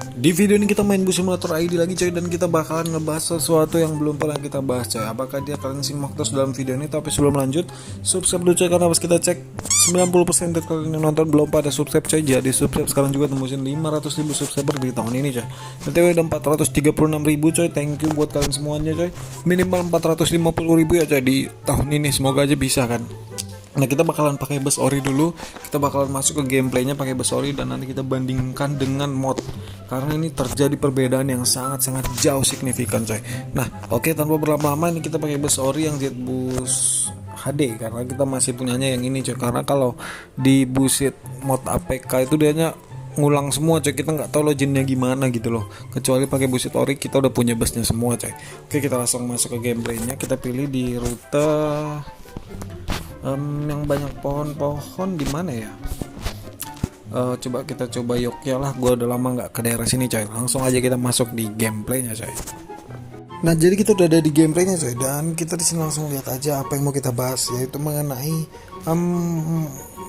Di video ini kita main bus simulator ID lagi coy, dan kita bakalan ngebahas sesuatu yang belum pernah kita bahas coy. Apakah dia kalian simak terus dalam video ini? Tapi sebelum lanjut, subscribe dulu coy, karena pas kita cek 90% dari kalian yang nonton belum pada subscribe coy. Jadi subscribe sekarang juga, tembusin 500.000 subscriber di tahun ini coy. Nanti udah 436.000 coy. Thank you buat kalian semuanya coy. Minimal 450.000 ya coy di tahun ini, semoga aja bisa kan. Nah, kita bakalan pakai bus ori dulu. Kita bakalan masuk ke gameplaynya pakai bus ori, dan nanti kita bandingkan dengan mod, karena ini terjadi perbedaan yang sangat-sangat jauh signifikan coy. Nah, oke, tanpa berlama-lama ini kita pakai bus ori yang Jetbus HD, karena kita masih punyanya yang ini coy. Karena kalau di busit mod APK itu dianya ngulang semua coy, kita nggak tahu loginnya gimana gitu loh. Kecuali pakai busit ori kita udah punya busnya semua coy. Oke, kita langsung masuk ke gameplaynya. Kita pilih di rute yang banyak pohon-pohon di mana ya? Coba kita coba Yogyakarta lah. Gue udah lama nggak ke daerah sini coy. Langsung aja kita masuk di gameplaynya coy. Nah, jadi kita udah ada di gameplaynya coy, dan kita di sini langsung lihat aja apa yang mau kita bahas, yaitu mengenai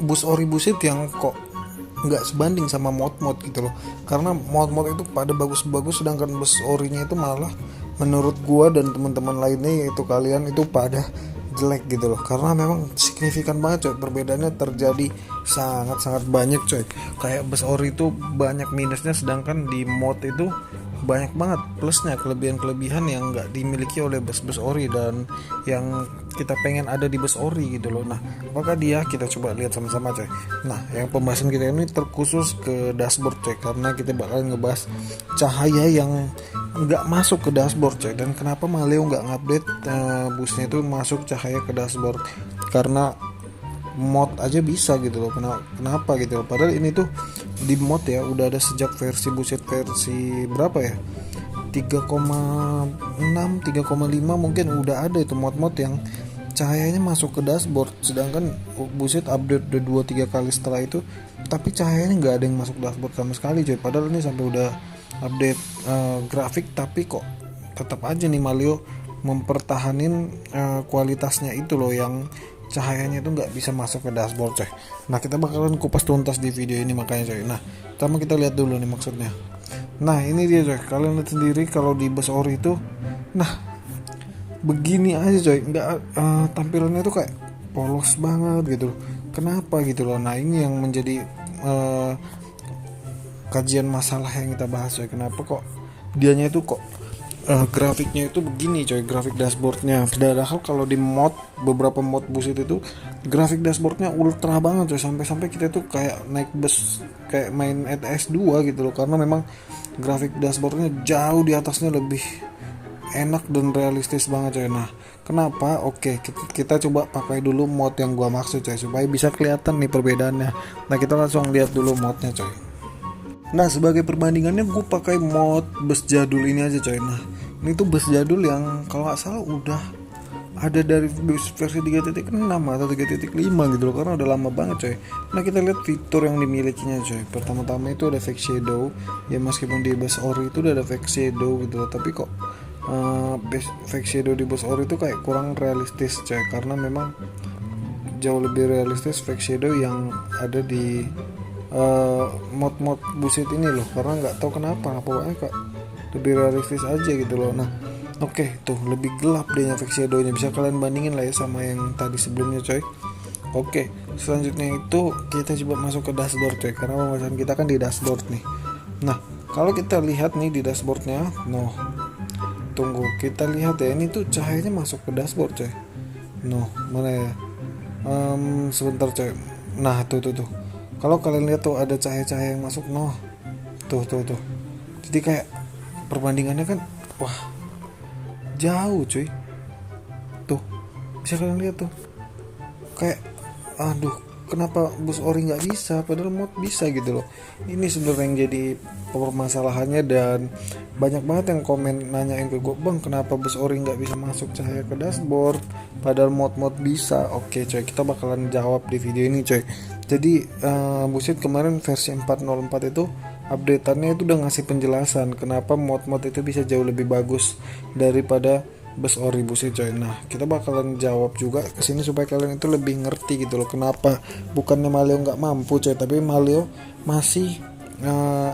bus ori busit yang kok nggak sebanding sama mod-mod gitu loh. Karena mod-mod itu pada bagus-bagus, sedangkan bus orinya itu malah menurut gua dan teman-teman lainnya, yaitu kalian, itu pada jelek gitu loh. Karena memang signifikan banget coy, perbedaannya terjadi sangat-sangat banyak coy. Kayak bus ori itu banyak minusnya, sedangkan di mod itu banyak banget plusnya, kelebihan-kelebihan yang nggak dimiliki oleh bus-bus ori dan yang kita pengen ada di bus ori gitu loh. Nah, apakah dia? Kita coba lihat sama-sama coy. Nah, yang pembahasan kita ini terkhusus ke dashboard coy, karena kita bakal ngebahas cahaya yang nggak masuk ke dashboard coy. Dan kenapa Maleo nggak ngupdate busnya itu masuk cahaya ke dashboard? Karena mod aja bisa gitu loh, kenapa gitu loh, padahal ini tuh di mod ya udah ada sejak versi buset versi berapa ya, 3,6 3,5 mungkin udah ada itu mod-mod yang cahayanya masuk ke dashboard. Sedangkan buset update udah 2-3 kali setelah itu, tapi cahayanya nggak ada yang masuk dashboard sama sekali coy. Padahal ini sampai udah update grafik, tapi kok tetap aja nih Malio mempertahanin kualitasnya itu loh, yang cahayanya itu nggak bisa masuk ke dashboard coy. Nah, kita bakalan kupas tuntas di video ini makanya coy. Nah, pertama kita lihat dulu nih maksudnya. Nah, ini dia coy, kalian lihat sendiri kalau di bus ori itu, nah begini aja coy, nggak tampilannya tuh kayak polos banget gitu. Kenapa gitu loh? Nah, ini yang menjadi kajian masalah yang kita bahas coy. Kenapa kok dianya itu kok grafiknya itu begini coy, grafik dashboardnya. Padahal kalau di mod, beberapa mod busit itu grafik dashboardnya ultra banget coy, sampai-sampai kita tuh kayak naik bus, kayak main ETS 2 gitu loh, karena memang grafik dashboardnya jauh di atasnya, lebih enak dan realistis banget coy. Nah, kenapa? Oke, kita coba pakai dulu mod yang gua maksud coy, supaya bisa kelihatan nih perbedaannya. Nah, kita langsung lihat dulu modnya coy. Nah, sebagai perbandingannya gue pakai mod bus jadul ini aja coy. Nah, ini tuh bus jadul yang kalau nggak salah udah ada dari bus versi 3.6 atau 3.5 gitu loh, karena udah lama banget coy. Nah, kita lihat fitur yang dimilikinya coy. Pertama-tama itu ada fake shadow. Ya, meskipun di bus ori itu udah ada fake shadow gitu loh, tapi kok fake shadow di bus ori itu kayak kurang realistis coy, karena memang jauh lebih realistis fake shadow yang ada di mod-mod busit ini loh. Karena nggak tahu kenapa pokoknya kok lebih realistis aja gitu loh. Nah, oke, tuh lebih gelap deh fake shadow-nya, bisa kalian bandingin lah ya sama yang tadi sebelumnya coy. Oke, selanjutnya itu kita coba masuk ke dashboard coy, karena pembahasan kita kan di dashboard nih. Nah, kalau kita lihat nih di dashboardnya, noh, tunggu, kita lihat ya, ini tuh cahayanya masuk ke dashboard coy. Noh, mana ya, sebentar coy. Nah, tuh kalau kalian lihat tuh ada cahaya-cahaya yang masuk, noh, tuh. Jadi kayak perbandingannya kan, wah, jauh cuy. Tuh, bisa kalian lihat tuh. Kayak, aduh, kenapa bus ori nggak bisa? Padahal mod bisa gitu loh. Ini sebenarnya yang jadi permasalahannya, dan banyak banget yang komen nanyain ke gue, bang, kenapa bus ori nggak bisa masuk cahaya ke dashboard? Padahal mod bisa. Oke coy, kita bakalan jawab di video ini coy. Jadi busit kemarin versi 4.04 itu updateannya itu udah ngasih penjelasan kenapa mod itu bisa jauh lebih bagus daripada bus ori busit coy. Nah, kita bakalan jawab juga kesini supaya kalian itu lebih ngerti gitu loh, kenapa bukannya Maleo nggak mampu coy, tapi Maleo masih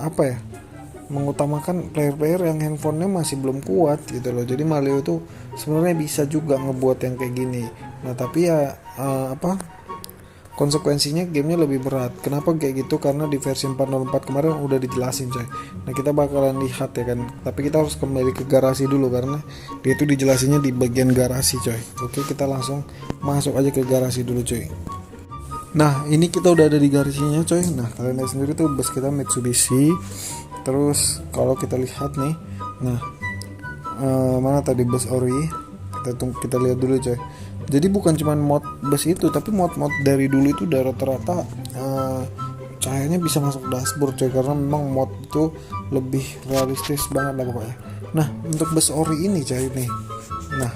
apa ya, mengutamakan player-player yang handphonenya masih belum kuat gitu loh. Jadi Malio itu sebenarnya bisa juga ngebuat yang kayak gini. Nah tapi ya konsekuensinya gamenya lebih berat. Kenapa kayak gitu? Karena di versi 404 kemarin udah dijelasin coy. Nah kita bakalan lihat ya kan, tapi kita harus kembali ke garasi dulu karena dia itu dijelasinnya di bagian garasi coy. Oke, kita langsung masuk aja ke garasi dulu coy. Nah ini kita udah ada di garasinya coy. Nah kalian lihat sendiri tuh bus kita Mitsubishi. Terus kalau kita lihat nih, nah mana tadi bus ori, kita lihat dulu coy. Jadi bukan cuma mod bus itu, tapi mod-mod dari dulu itu udah rata-rata cahayanya bisa masuk dashboard coy, karena memang mod itu lebih realistis banget lah pokoknya. Nah untuk bus ori ini coy nih, nah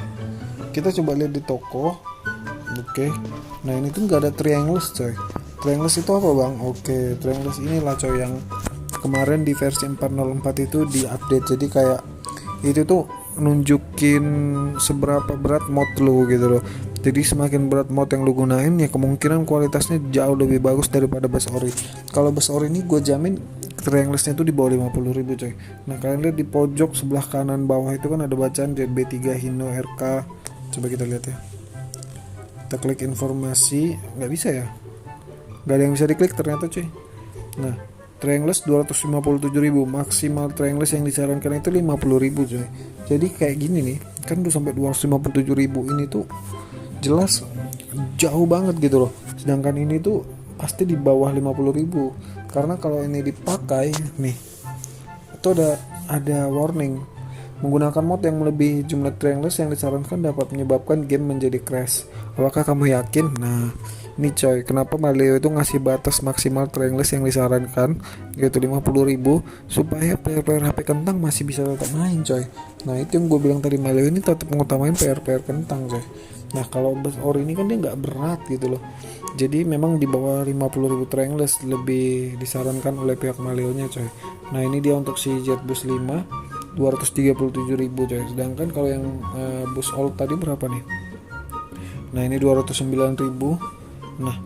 kita coba lihat di toko. Oke, nah ini tuh nggak ada triangles coy. Triangles itu apa bang? Oke, triangles inilah coy yang kemarin di versi 404 itu diupdate. Jadi kayak itu tuh nunjukin seberapa berat mod lu gitu loh. Jadi semakin berat mod yang lu gunain ya kemungkinan kualitasnya jauh lebih bagus daripada bus ori. Kalau bus ori ini gue jamin trianglesnya tuh di bawah 50.000 coy. Nah kalian lihat di pojok sebelah kanan bawah itu kan ada bacaan ZB3 Hino RK. Coba kita lihat ya. Kita klik informasi, nggak bisa ya, nggak ada yang bisa diklik ternyata cuy. Nah triangles 257.000, maksimal triangles yang disarankan itu 50.000 coy. Jadi kayak gini nih kan udah sampai 257.000, ini tuh jelas jauh banget gitu loh. Sedangkan ini tuh pasti di bawah 50.000, karena kalau ini dipakai nih itu ada warning, menggunakan mod yang melebihi jumlah triangles yang disarankan dapat menyebabkan game menjadi crash. Apakah kamu yakin? Nah ini coy, kenapa Malio itu ngasih batas maksimal triangles yang disarankan yaitu 50.000 supaya player-player HP kentang masih bisa tetap main coy. Nah itu yang gue bilang tadi, Malio ini tetap mengutamain player-player kentang coy. Nah kalau bus ori ini kan dia nggak berat gitu loh, jadi memang di bawah 50.000 triangles lebih disarankan oleh pihak Malio nya coy. Nah ini dia untuk si Jetbus 5 237.000 coy. Sedangkan kalau yang bus old tadi berapa nih? Nah ini 209.000. Nah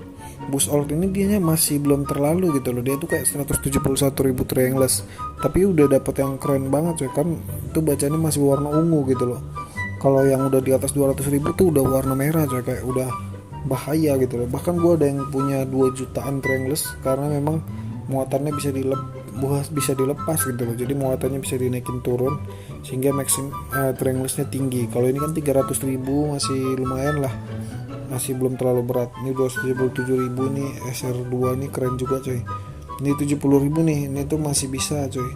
bus old ini dianya masih belum terlalu gitu loh, dia tuh kayak 171.000 triangles, tapi udah dapet yang keren banget coy, kan itu bacanya masih warna ungu gitu loh. Kalau yang udah di atas 200.000 tuh udah warna merah coy, kayak udah bahaya gitu loh. Bahkan gue ada yang punya 2 jutaan triangles karena memang muatannya bisa dilepas gitu loh, jadi muatannya bisa dinaikin turun sehingga maksimum trianglesnya tinggi. Kalau ini kan 300.000 masih lumayan lah, masih belum terlalu berat. Ini 277.000 nih SR2 nih keren juga coy. Ini 70.000 nih, ini tuh masih bisa coy.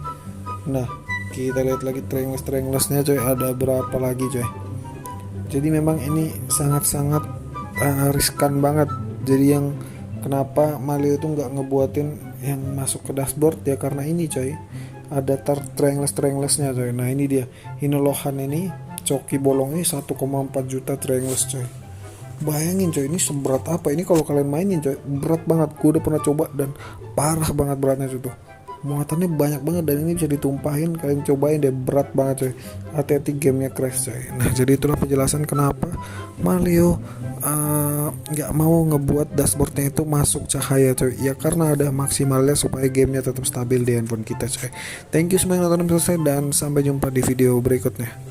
Nah kita lihat lagi trianglesnya coy, ada berapa lagi coy. Jadi memang ini sangat-sangat riskan banget. Jadi yang kenapa Malio itu nggak ngebuatin yang masuk ke dashboard ya karena ini coy, ada trianglesnya coy. Nah ini dia Hinolohan ini coki bolong ini 1,4 juta triangles coy. Bayangin coy, ini seberat apa ini kalau kalian mainin coy, berat banget. Gue udah pernah coba dan parah banget beratnya tuh, muatannya banyak banget dan ini bisa ditumpahin. Kalian cobain deh, berat banget coy. Hati-hati gamenya crash coy. Nah jadi itulah penjelasan kenapa Malio nggak mau ngebuat dashboardnya itu masuk cahaya coy, ya karena ada maksimalnya supaya gamenya tetap stabil di handphone kita coy. Thank you semua yang nonton selesai dan sampai jumpa di video berikutnya.